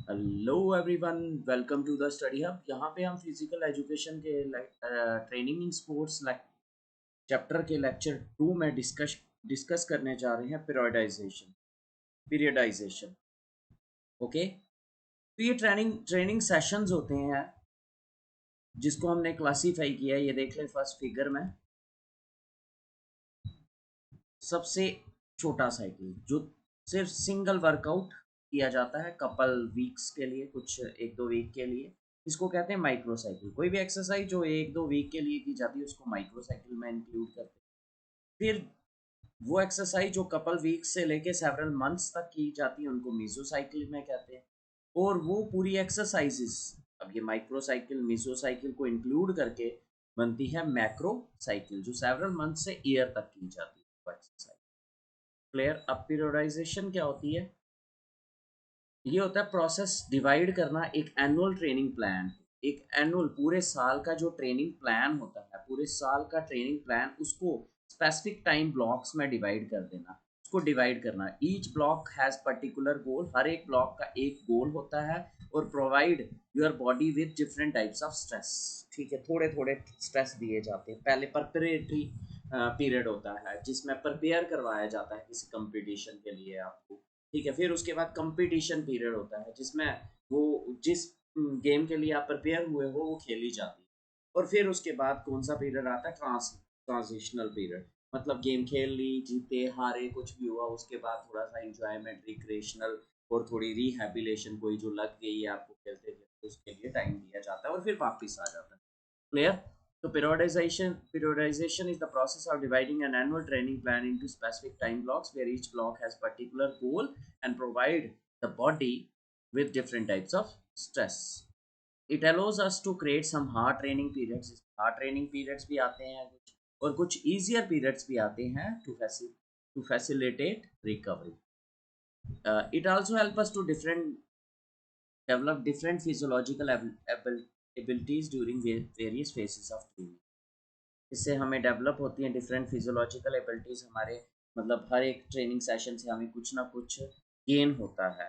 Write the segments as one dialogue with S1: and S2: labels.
S1: Hello everyone, welcome to the study hub. यहाँ पे हम फिजिकल एजुकेशन के ट्रेनिंग इन स्पोर्ट्स चैप्टर के लेक्चर 2 में डिस्कस करने जा रहे हैं पीरियडाइजेशन। ओके, तो ये ट्रेनिंग ट्रेनिंग सेशंस होते हैं जिसको हमने क्लासीफाई किया है। ये देख लें फर्स्ट फिगर में, सबसे छोटा साइकिल जो सिर्फ सिंगल वर्कआउट किया जाता है कपल वीक्स के लिए, कुछ एक दो वीक के लिए, इसको कहते हैं माइक्रो साइकिल। कोई भी एक्सरसाइज जो एक दो वीक के लिए की जाती है उसको माइक्रो साइकिल में इंक्लूड करते हैं। फिर वो एक्सरसाइज जो कपल वीक्स से लेके सेवरल मंथ्स तक की जाती है उनको मीजो साइकिल में कहते हैं। और वो पूरी एक्सरसाइजेस, अब ये माइक्रो साइकिल मीजो साइकिल को इंक्लूड करके बनती है मैक्रो साइकिल, जो सेवरल मंथ से ईयर तक की जाती है वो एक्सरसाइज। क्लियर? अब पीरियडाइजेशन क्या होती है? ये होता है प्रोसेस डिवाइड करना एक एनुअल ट्रेनिंग प्लान। एक एनुअल पूरे साल का जो ट्रेनिंग प्लान होता है, पूरे साल का ट्रेनिंग प्लान, उसको स्पेसिफिक टाइम ब्लॉक्स में डिवाइड कर देना। उसको डिवाइड करना, each block has particular goal, हर एक ब्लॉक का एक गोल होता है। और provide your body with different types of stress. ठीक है, थोड़े थोड़े स्ट्रेस दिए जाते हैं। पहले प्रिपरेटरी पीरियड होता है जिसमें प्रिपेयर करवाया जाता है किसी कंपटीशन के लिए आपको। ठीक है, फिर उसके बाद कंपटीशन पीरियड होता है जिसमें वो जिस गेम के लिए आप प्रिपेयर हुए हो वो खेली जाती है। और फिर उसके बाद कौन सा पीरियड आता है? Transitional period. मतलब गेम खेल ली, जीते हारे कुछ भी हुआ, उसके बाद थोड़ा सा इंजॉयमेंट, रिक्रिएशनल और थोड़ी रिहेबिलेशन, कोई जो लग गई है आपको खेलते खेलते, उसके लिए टाइम दिया जाता है और फिर वापस आ जाता है। Clear? So periodization is the process of dividing an annual training plan into specific time blocks where each block has particular goal and provide the body with different types of stress. It allows us to create some hard training periods. Hard training periods भी आते हैं कुछ, और कुछ easier periods भी आते हैं to facilitate recovery. It also helps us to develop different physiological abilities during various phases of training. इससे हमें डेवलप होती हैं डिफरेंट फिजियोलॉजिकल एबिलिटीज़ हमारे, मतलब हर एक ट्रेनिंग सेशन से हमें कुछ ना कुछ गेन होता है।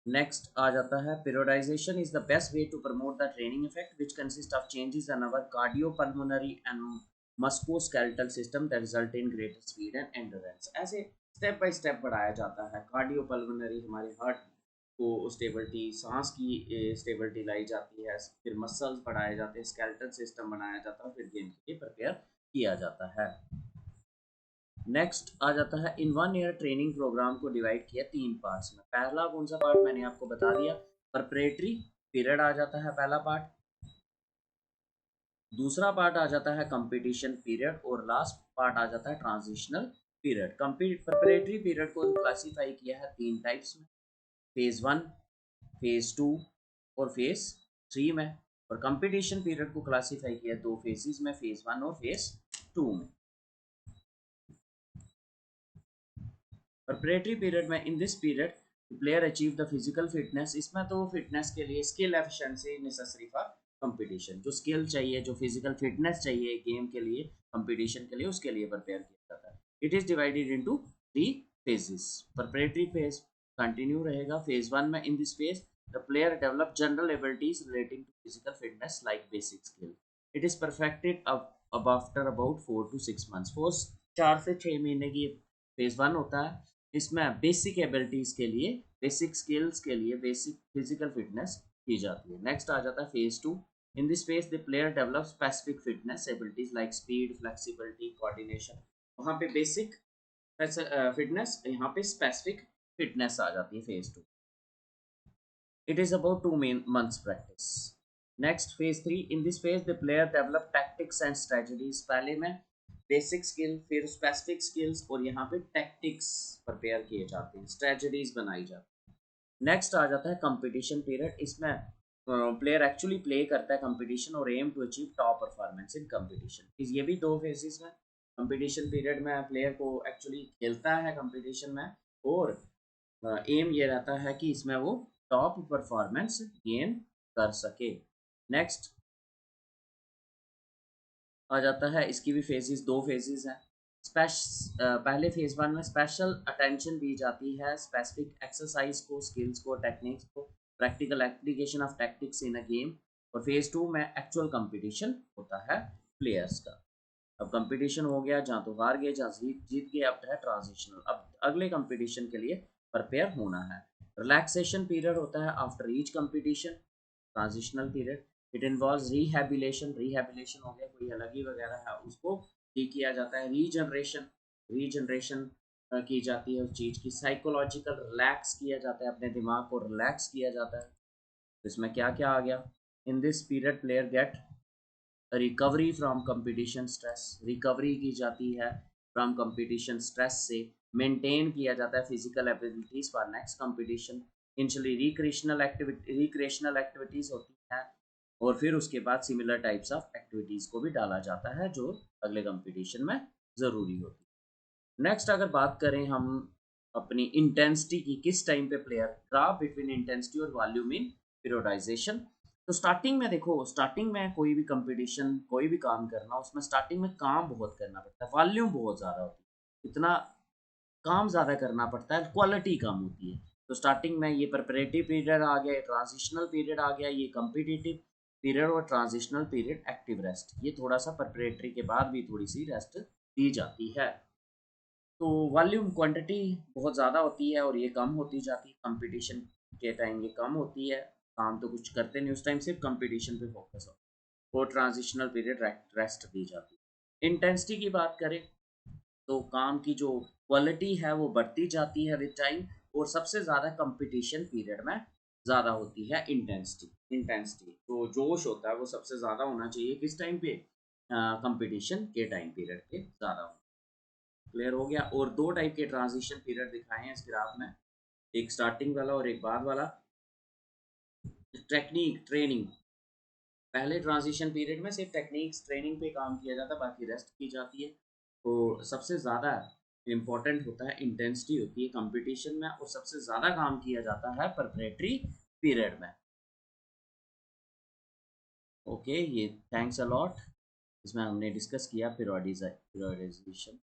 S1: नेक्स्ट आ जाता है, periodization is the best way to promote the training effect which consist of changes in our cardiopulmonary and musculoskeletal system that result in greater speed and endurance. ऐसे स्टेप बाय स्टेप बढ़ाया जाता है। Cardiopulmonary हमारे heart को stability, सांस की stability लाई जाती है। फिर मसल्स बढ़ाए जाते हैं, स्केलेटल सिस्टम बनाया जाता है, फिर गेम के लिए प्रिपेयर किया जाता है। नेक्स्ट आ जाता है, इन 1 ईयर ट्रेनिंग प्रोग्राम को डिवाइड किया 3 पार्ट्स में। पहला कौन सा पार्ट मैंने आपको बता दिया, प्रिपरेटरी पीरियड आ जाता है पहला पार्ट। दूसरा पार्ट आ जाता है कंपटीशन पीरियड, और लास्ट पार्ट आ जाता है ट्रांजिशनल पीरियड। प्रिपरेटरी पीरियड को क्लासीफाई किया है 3 टाइप्स में, फेज 1, फेज 2 और फेज 3 में। और कंपटीशन पीरियड को क्लासीफाई किया 2 फेजेस में, फेज 1 और फेज 2 में। प्रिपरेटरी पीरियड में, in this period player achieve the physical fitness. इसमें तो फिटनेस के लिए skill efficiency necessary for competition, जो स्किल चाहिए, जो फिजिकल फिटनेस चाहिए गेम के लिए, कंपटीशन के लिए, उसके लिए प्रिपेयर किया जाता है। It is divided into 3 phases. Preparatory phase continue रहेगा। फेज 1 में, in this phase the player develop general abilities relating to physical fitness like basic skill. It is perfected अब आफ्टर अबाउट 4 to 6 months। 4 से 6 महीने की phase 1 होता है। इसमें basic abilities के लिए, बेसिक स्किल्स के लिए, बेसिक फिजिकल फिटनेस की जाती है। नेक्स्ट आ जाता है phase 2। In this phase the player develop specific fitness abilities like speed, flexibility, coordination. वहाँ पे बेसिक फिटनेस, यहाँ पे स्पेसिफिक फिटनेस आ जाती है phase 2। It is about 2 months practice. Next phase 3। In this phase the player develop tactics and strategies. पहले में basic skill, फिर specific skills, और यहाँ पे टैक्टिक्स प्रिपेयर किए जाते हैं, स्ट्रेटजीज बनाई जाती हैं। नेक्स्ट आ जाता है कंपटीशन पीरियड। इसमें प्लेयर एक्चुअली प्ले करता है कंपटीशन और aim to achieve top performance in competition. ये भी 2 फेजेस में। कंपटीशन पीरियड में प्लेयर को एक्चुअली खेलता है कंपटीशन में, और एम ये रहता है कि इसमें वो टॉप परफॉर्मेंस गेन कर सके। नेक्स्ट आ जाता है, इसकी भी फेजेस 2 फेजेस हैं। पहले फेज वन में स्पेशल अटेंशन दी जाती है स्पेसिफिक एक्सरसाइज को, स्किल्स को, टेक्निक्स को, practical application of tactics in a game. और फेज टू में एक्चुअल कंपटीशन होता है प्लेयर्स का। अब कंपटीशन हो गया, जहाँ तो हार गए, जहाँ जीत गए, अब है ट्रांजिशनल, अब अगले कंपटीशन के लिए प्रिपेयर होना है। रिलैक्सेशन पीरियड होता है after each competition, transitional period. It involves rehabilitation, rehabilitation हो गया कोई अलगी वगैरह है उसको ठीक किया जाता है। रीजनरेशन, रीजनरेशन की जाती है उस चीज़ की। साइकोलॉजिकल, रिलैक्स किया जाता है, अपने दिमाग को रिलैक्स किया जाता है। तो इसमें क्या क्या आ गया, in this period player get recovery from competition stress, recovery की जाती है फ्रॉम कंपटीशन स्ट्रेस से। मेंटेन किया जाता है physical abilities for next competition. Initially recreational activities होती हैं, और फिर उसके बाद सिमिलर टाइप्स ऑफ एक्टिविटीज को भी डाला जाता है जो अगले कंपटीशन में ज़रूरी होती है। नेक्स्ट अगर बात करें हम अपनी इंटेंसिटी की, किस टाइम पे प्लेयर, ग्राफ बिटवीन इंटेंसिटी और वॉल्यूम इन पीरियोडाइजेशन। तो स्टार्टिंग में देखो, स्टार्टिंग में कोई भी कंपटीशन, कोई भी काम करना, उसमें स्टार्टिंग में काम बहुत करना पड़ता है, वॉल्यूम बहुत ज़्यादा होती है, इतना काम ज़्यादा करना पड़ता है, क्वालिटी कम होती है। तो स्टार्टिंग में ये प्रिपरेटिव पीरियड आ गया, ट्रांजिशनल पीरियड आ गया, ये कम्पिटिटिव पीरियड और ट्रांजिशनल पीरियड एक्टिव रेस्ट, ये थोड़ा सा प्रिपरेटरी के बाद भी थोड़ी सी रेस्ट दी जाती है। तो वॉल्यूम क्वांटिटी बहुत ज़्यादा होती है और ये कम होती जाती है, कंपटीशन के टाइम ये कम होती है, काम तो कुछ करते नहीं उस टाइम, सिर्फ कंपटीशन पे फोकस हो। और ट्रांजिशनल पीरियड रेस्ट दी जाती है। इंटेंसिटी की बात करें तो काम की जो क्वालिटी है वो बढ़ती जाती है विद टाइम, और सबसे ज़्यादा कंपटीशन पीरियड में ज़्यादा होती है इंटेंसिटी। इंटेंसिटी तो जोश होता है वो सबसे ज़्यादा होना चाहिए किस टाइम पे, कंपटीशन के टाइम पीरियड पे ज़्यादा हो। क्लियर हो गया। और दो टाइप के ट्रांजिशन पीरियड दिखाए हैं इस ग्राफ में, एक स्टार्टिंग वाला और एक बाद वाला। टेक्निक ट्रेनिंग, पहले ट्रांजिशन पीरियड में सिर्फ टेक्निक्स ट्रेनिंग पे काम किया जाता है, बाकी रेस्ट की जाती है। तो सबसे ज़्यादा इम्पोर्टेंट होता है, इंटेंसिटी होती है कंपटीशन में, और सबसे ज़्यादा काम किया जाता है प्रिपरेटरी पीरियड में। ओके, ये थैंक्स अ लॉट। इसमें हमने डिस्कस किया पीरियोडाइजेशन।